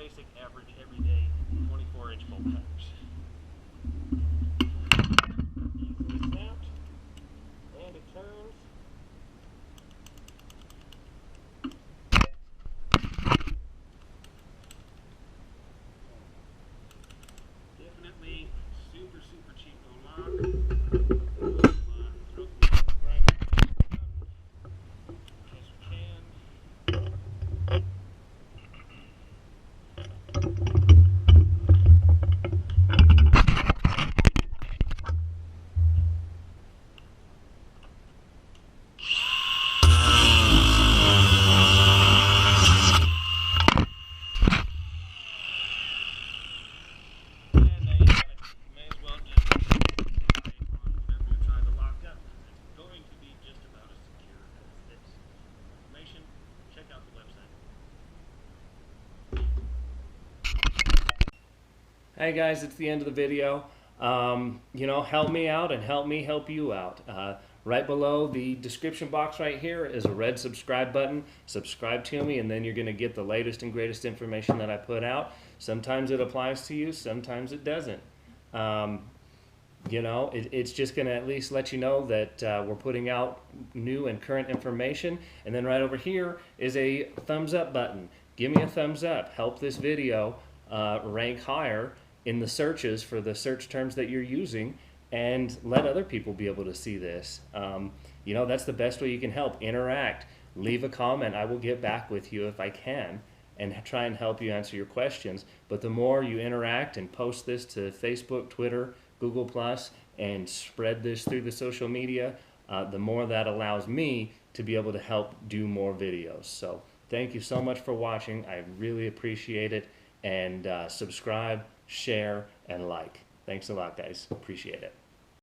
basic, average, everyday 24-inch bolt cutters. Easily snapped, and it turns. Definitely super, super cheap to unlock. Throw the grinder as we can. Hey guys, it's the end of the video. Help me out and help me help you out. Right below the description box right here is a red subscribe button. Subscribe to me and then you're going to get the latest and greatest information that I put out. Sometimes it applies to you, sometimes it doesn't. It's just going to at least let you know that we're putting out new and current information. And then right over here is a thumbs up button. Give me a thumbs up. Help this video rank higher in the searches for the search terms that you're using, and let other people be able to see this. That's the best way you can help. Interact. Leave a comment. I will get back with you if I can and try and help you answer your questions. But the more you interact and post this to Facebook, Twitter, Google+, and spread this through the social media, the more that allows me to be able to help do more videos. So thank you so much for watching. I really appreciate it. And subscribe, share, and like. Thanks a lot, guys. Appreciate it.